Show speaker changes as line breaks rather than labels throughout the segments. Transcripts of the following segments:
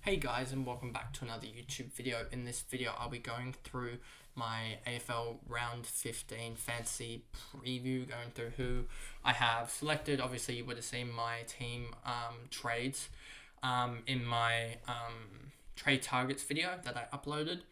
Hey guys, and welcome back to another YouTube video. In this video I'll be going through my AFL round 15 fantasy preview, going through who I have selected. Obviously you would have seen my team trades in my trade targets video that I uploaded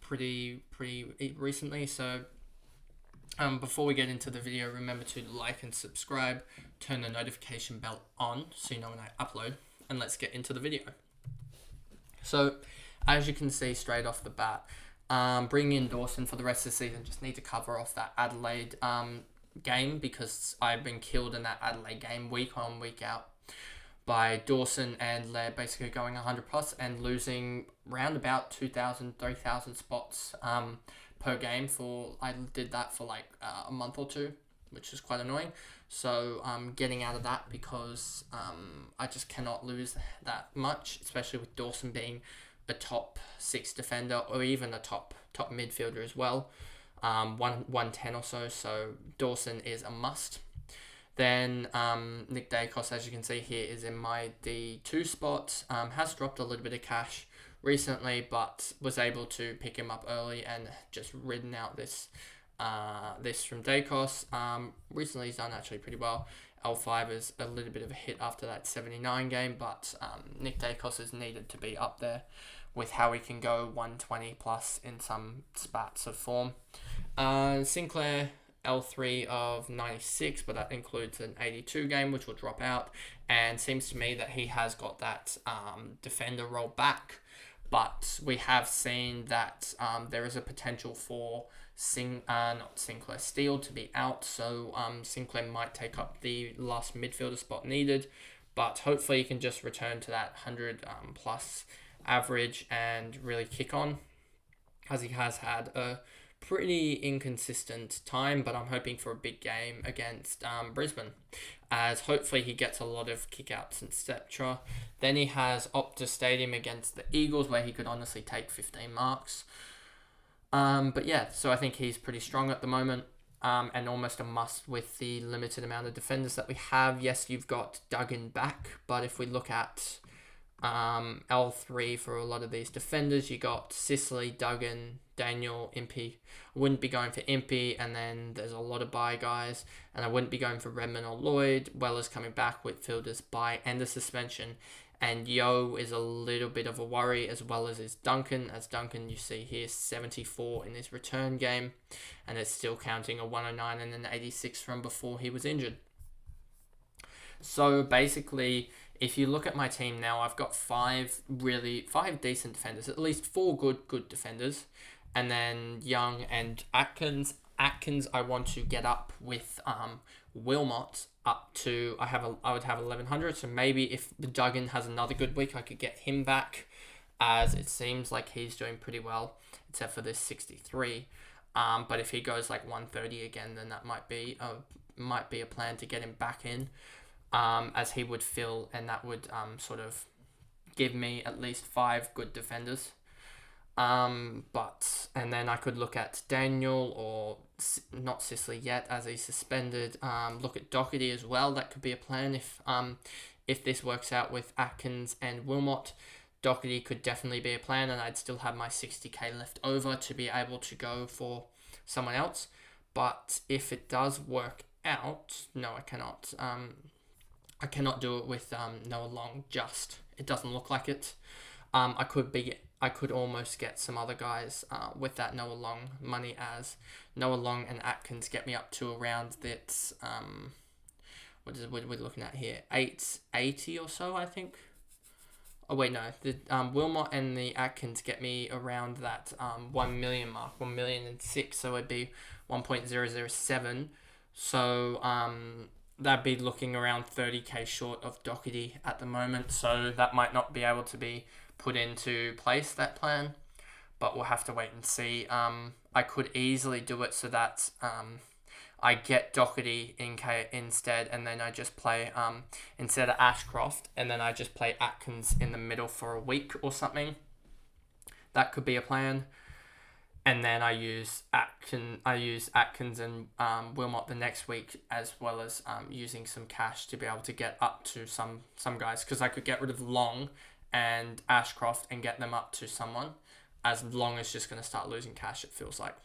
pretty recently. So before we get into the video, remember to like and subscribe, turn the notification bell on so you know when I upload, and let's get into the video. So, as you can see straight off the bat, bringing in Dawson for the rest of the season, just need to cover off that Adelaide game, because I've been killed in that Adelaide game week on, week out by Dawson and Laird basically going 100 plus and losing round about 2,000, 3,000 spots per game. I did that for like a month or two, which is quite annoying. So getting out of that, because I just cannot lose that much, especially with Dawson being a top 6 defender or even a top midfielder as well, 110 or so. So Dawson is a must. Then Nick Dacos, as you can see here, is in my D2 spot. Has dropped a little bit of cash recently, but was able to pick him up early and just ridden out this from Dacos. Recently he's done actually pretty well. L5 is a little bit of a hit after that 79 game, but Nick Dacos is needed to be up there with how he can go 120 plus in some spats of form. Sinclair, L3 of 96, but that includes an 82 game, which will drop out, and seems to me that he has got that defender role back, but we have seen that there is a potential for Steele to be out, so Sinclair might take up the last midfielder spot needed, but hopefully he can just return to that 100 plus average and really kick on, as he has had a pretty inconsistent time. But I'm hoping for a big game against Brisbane, as hopefully he gets a lot of kickouts, etc. Then he has Optus Stadium against the Eagles, where he could honestly take 15 marks. But yeah, so I think he's pretty strong at the moment, and almost a must with the limited amount of defenders that we have. Yes, you've got Duggan back, but if we look at L3 for a lot of these defenders, you got Sicily, Duggan, Daniel, Impey. I wouldn't be going for Impey, and then there's a lot of bye guys, and I wouldn't be going for Redmond or Lloyd. Weller's coming back, Whitfield's bye and the suspension, and Yo is a little bit of a worry, as well as is Duncan. As Duncan, you see here, 74 in his return game, and it's still counting a 109 and an 86 from before he was injured. So basically, if you look at my team now, I've got five decent defenders, at least 4 good defenders, and then Young and Atkins. I want to get up with Wilmot up to, I would have 1100. So maybe if the Duggan has another good week, I could get him back, as it seems like he's doing pretty well, except for this 63. But if he goes like 130 again, then that might be a plan to get him back in, as he would fill, and that would sort of give me at least 5 good defenders. And then I could look at Daniel, or not Sicily yet, as he's suspended. Look at Doherty as well. That could be a plan if this works out with Atkins and Wilmot. Doherty could definitely be a plan, and I'd still have my 60k left over to be able to go for someone else. But if it does work out, no, I cannot. I cannot do it with Noah Long. It doesn't look like it. I could almost get some other guys with that Noah Long money, as Noah Long and Atkins get me up to around that, what we're looking at here, 880 or so, I think. Oh wait, no, the Wilmot and the Atkins get me around that 1 million mark, 1,000,006, so it'd be 1.007. So that'd be looking around 30k short of Doherty at the moment, so that might not be able to be put into place, that plan, but we'll have to wait and see. I could easily do it so that I get Doherty instead, and then I just play instead of Ashcroft, and then I just play Atkins in the middle for a week or something. That could be a plan. And then I use Atkins and Wilmot the next week, as well as using some cash to be able to get up to some guys, because I could get rid of Long and Ashcroft and get them up to someone, as long as just going to start losing cash, it feels like.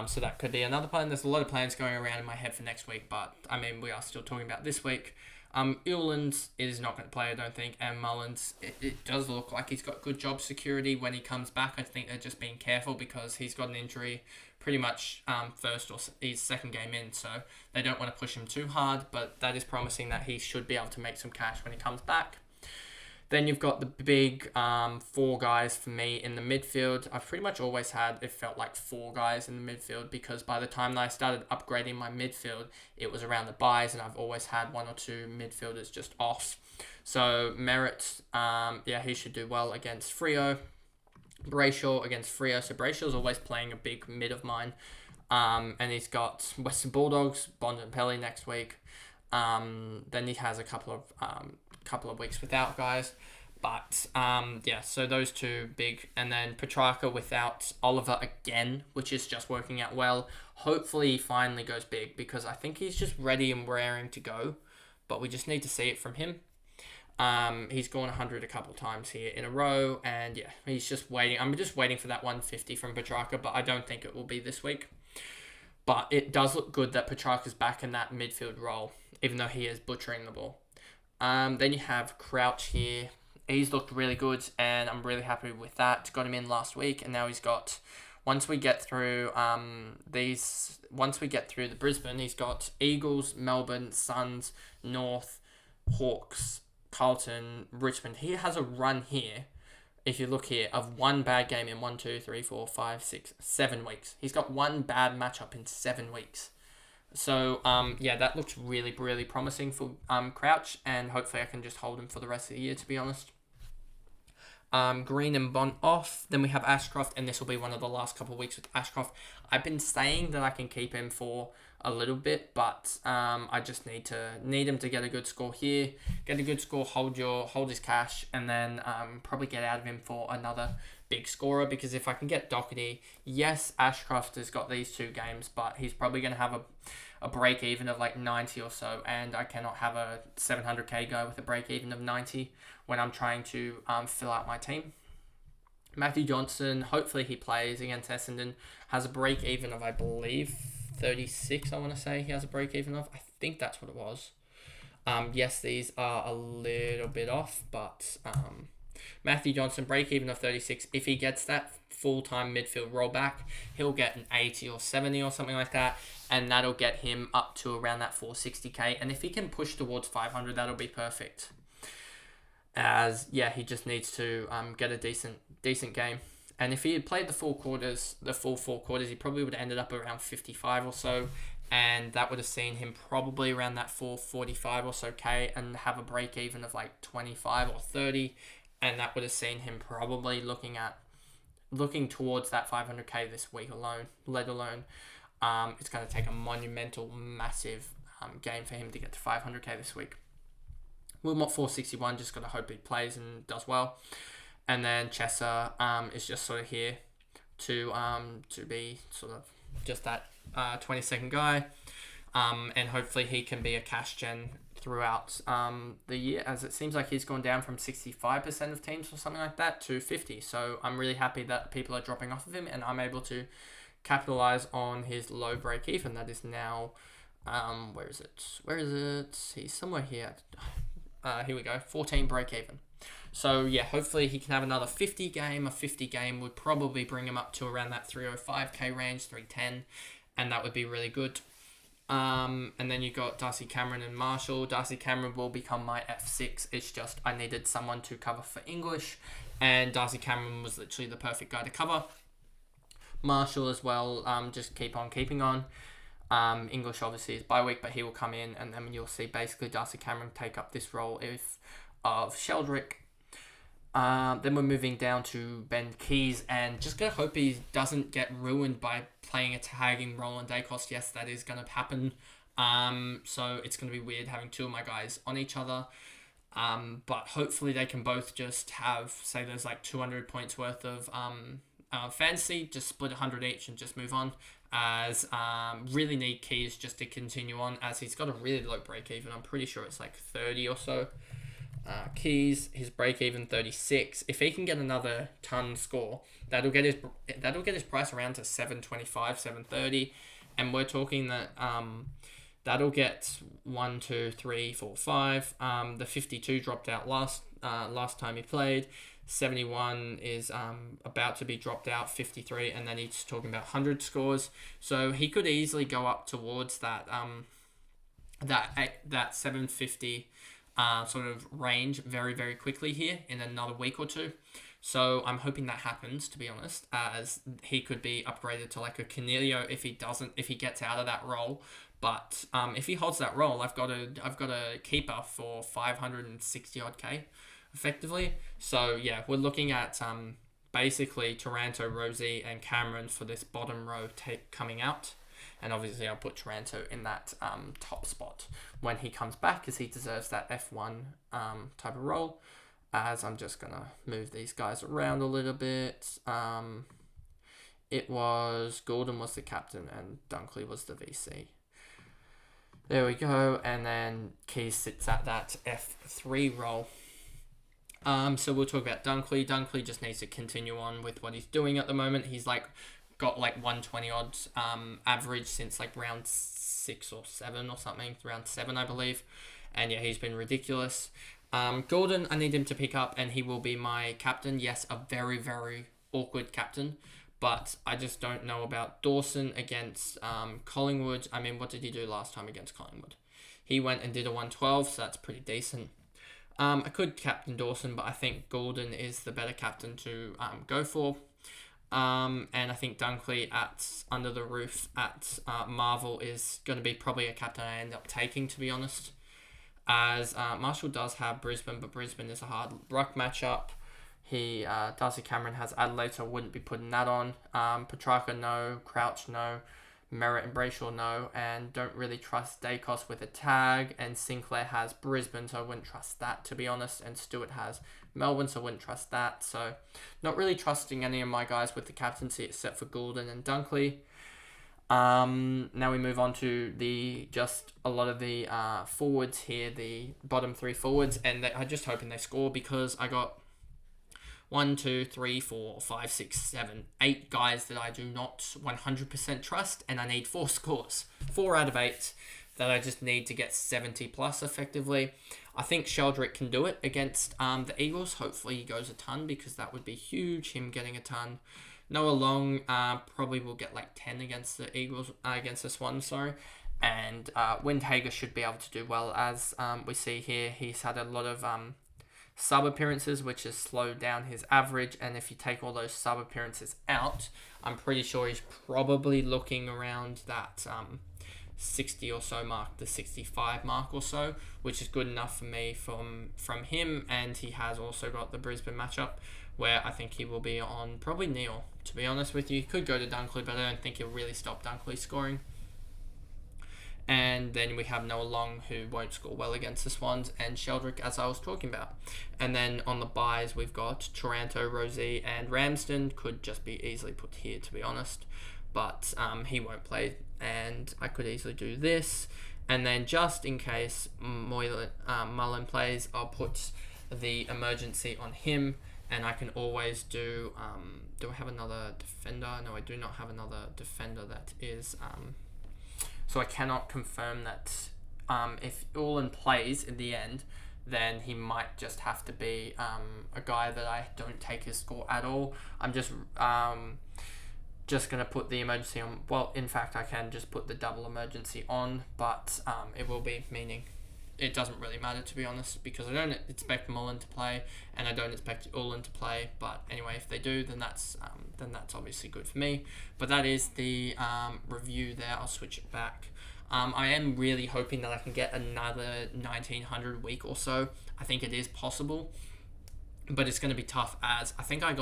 So that could be another plan. There's a lot of plans going around in my head for next week, but I mean, we are still talking about this week. Ulands is not going to play, I don't think, and Mullins, it does look like he's got good job security when he comes back. I think they're just being careful because he's got an injury pretty much first or his second game in, so they don't want to push him too hard, but that is promising that he should be able to make some cash when he comes back. Then you've got the big four guys for me in the midfield. I've pretty much always had, it felt like four guys in the midfield, because by the time that I started upgrading my midfield, it was around the buys, and I've always had one or two midfielders just off. So Merritt, he should do well against Freo. Brayshaw against Freo. So Brayshaw's always playing a big mid of mine. And he's got Western Bulldogs, Bond and Pelly next week. Then he has a couple of weeks without guys, but so those two big, and then Petrarca without Oliver again, which is just working out well. Hopefully he finally goes big, because I think he's just ready and raring to go, but we just need to see it from him. He's gone 100 a couple times here in a row, and he's just waiting. I'm just waiting for that 150 from Petrarca, but I don't think it will be this week. But it does look good that Petrarca's back in that midfield role, even though he is butchering the ball. Then you have Crouch here. He's looked really good, and I'm really happy with that. Got him in last week, and now he's got, once we get through the Brisbane, he's got Eagles, Melbourne, Suns, North, Hawks, Carlton, Richmond. He has a run here, if you look here, of one bad game in 7 weeks. He's got one bad matchup in 7 weeks. So, that looks really, really promising for Crouch, and hopefully I can just hold him for the rest of the year, to be honest. Green and Bond off. Then we have Ashcroft, and this will be one of the last couple of weeks with Ashcroft. I've been saying that I can keep him for a little bit, but I just need him to get a good score here, get a good score, hold his cash, and then probably get out of him for another big scorer, because if I can get Doherty, yes, Ashcroft has got these 2 games, but he's probably going to have a break even of like 90 or so, and I cannot have a 700k guy with a break even of 90 when I'm trying to fill out my team. Matthew Johnson, hopefully he plays against Essendon, has a break even of, I believe, 36, I want to say he has a break even of. I think that's what it was. Yes, these are a little bit off, but Matthew Johnson, break even of 36. If he gets that full-time midfield rollback, he'll get an 80 or 70 or something like that, and that'll get him up to around that 460k. And if he can push towards 500, that'll be perfect. He just needs to get a decent game. And if he had played the full 4 quarters, he probably would have ended up around 55 or so, and that would have seen him probably around that 445 or so k, and have a break even of like 25 or 30, and that would have seen him probably looking towards that 500k this week alone, let alone it's going to take a monumental, massive game for him to get to 500k this week. Wilmot 461, just got to hope he plays and does well. And then Chesser is just sort of here to be sort of just that 20-second guy. And hopefully he can be a cash gen throughout the year, as it seems like he's gone down from 65% of teams or something like that to 50. So I'm really happy that people are dropping off of him, and I'm able to capitalize on his low break even. That is now, where is it? He's somewhere here. Here we go, 14 break even. So hopefully he can have another 50 game. A 50 game would probably bring him up to around that 305k range, 310, and that would be really good. And then you got Darcy Cameron and Marshall. Darcy Cameron will become my F6. It's just I needed someone to cover for English, and Darcy Cameron was literally the perfect guy to cover. Marshall as well, just keep on keeping on. English obviously is bye week, but he will come in, and then you'll see basically Darcy Cameron take up this role of Sheldrick. Then we're moving down to Ben Keys, and just gonna hope he doesn't get ruined by playing a tagging role on Dacos. Yes, that is gonna happen. So it's gonna be weird having 2 of my guys on each other. But hopefully they can both just have, say there's like 200 points worth of fantasy, just split 100 each and just move on. As really need Keys just to continue on, as he's got a really low break even. I'm pretty sure it's like 30 or so. Keys, his break even 36. If he can get another ton score, that'll get his price around to 725, 730, and we're talking that that'll get 1, 2, 3, 4, 5. The 52 dropped out last time he played. 71 is about to be dropped out, 53, and then he's talking about 100 scores. So he could easily go up towards that 750 sort of range very, very quickly here in another week or two. So I'm hoping that happens, to be honest, as he could be upgraded to like a Cornelio if he gets out of that role. But if he holds that role, I've got a keeper for 560 odd K, effectively. So yeah, we're looking at basically Taranto, Rosie, and Cameron for this bottom row coming out. And obviously I'll put Taranto in that top spot when he comes back, because he deserves that F1 type of role. As I'm just going to move these guys around a little bit. It was Gordon was the captain and Dunkley was the VC. There we go. And then Keys sits at that F3 role. So we'll talk about Dunkley. Dunkley just needs to continue on with what he's doing at the moment. He's got 120 odds average since round 6 or 7 or something. Round 7, I believe. And yeah, he's been ridiculous. Gordon, I need him to pick up, and he will be my captain. Yes, a very, very awkward captain. But I just don't know about Dawson against Collingwood. I mean, what did he do last time against Collingwood? He went and did a 112, so that's pretty decent. I could captain Dawson, but I think Gordon is the better captain to go for. And I think Dunkley at Under the Roof at Marvel is going to be probably a captain I end up taking, to be honest. As Marshall does have Brisbane, but Brisbane is a hard ruck matchup. Darcy Cameron has Adelaide, so I wouldn't be putting that on. Petrarca, no. Crouch, no. Merritt and Brayshaw, no. And don't really trust Dacos with a tag. And Sinclair has Brisbane, so I wouldn't trust that, to be honest. And Stewart has Melbourne, so I wouldn't trust that. So not really trusting any of my guys with the captaincy except for Goulden and Dunkley. Now we move on to a lot of the forwards here, the bottom 3 forwards, and I'm just hoping they score, because I got 1, 2, 3, 4, 5, 6, 7, 8 guys that I do not 100% trust, and I need 4 scores. 4 out of 8 that I just need to get 70 plus effectively. I think Sheldrick can do it against the Eagles. Hopefully he goes a ton, because that would be huge, him getting a ton. Noah Long probably will get 10 against the Eagles, against the Swans, sorry. And Windhager should be able to do well, as we see here. He's had a lot of sub appearances, which has slowed down his average. And if you take all those sub appearances out, I'm pretty sure he's probably looking around that 60 or so mark, the 65 mark or so, which is good enough for me from him. And he has also got the Brisbane matchup, where I think he will be on probably Neale, to be honest with you. He could go to Dunkley, but I don't think he'll really stop Dunkley scoring. And then we have Noah Long, who won't score well against the Swans, and Sheldrick, as I was talking about. And then on the buys, we've got Taranto, Rosie, and Ramsden. Could just be easily put here, to be honest. But he won't play, and I could easily do this. And then just in case Mullen plays, I'll put the emergency on him. And I can always do I have another defender? No, I do not have another defender that is... so I cannot confirm that if Ulin plays in the end, then he might just have to be a guy that I don't take his score at all. I'm just going to put the emergency on. Well, in fact, I can just put the double emergency on, but it will be, meaning it doesn't really matter, to be honest, because I don't expect Mullen to play, and I don't expect Ulin to play. But anyway, if they do, then that's obviously good for me. But that is the review there. I'll switch it back. I am really hoping that I can get another 1900 week or so. I think it is possible, but it's going to be tough, as I think I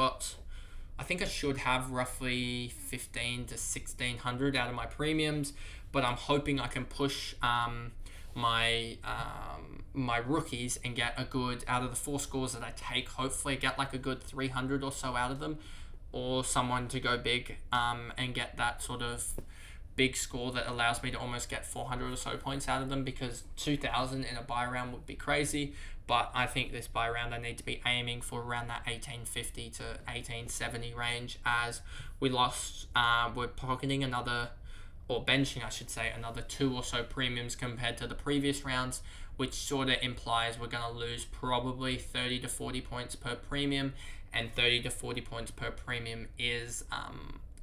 should have roughly 15 to 1600 out of my premiums, but I'm hoping I can push my rookies and get a good, out of the 4 scores that I take, hopefully get a good 300 or so out of them, or someone to go big and get that sort of big score that allows me to almost get 400 or so points out of them, because 2,000 in a buy round would be crazy. But I think this buy round I need to be aiming for around that 1850 to 1870 range, as we're pocketing another, or benching I should say, another 2 or so premiums compared to the previous rounds, which sort of implies we're going to lose probably 30 to 40 points per premium, and 30 to 40 points per premium is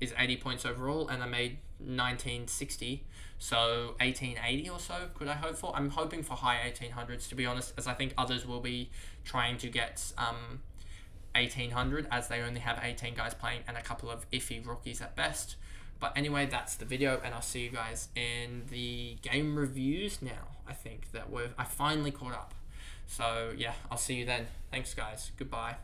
80 points overall, and I made 1960, so 1880 or so could I hope for. I'm hoping for high 1800s, to be honest, as I think others will be trying to get 1800, as they only have 18 guys playing and a couple of iffy rookies at best. But anyway, that's the video, and I'll see you guys in the game reviews now. I think that I finally caught up. So yeah, I'll see you then. Thanks guys. Goodbye.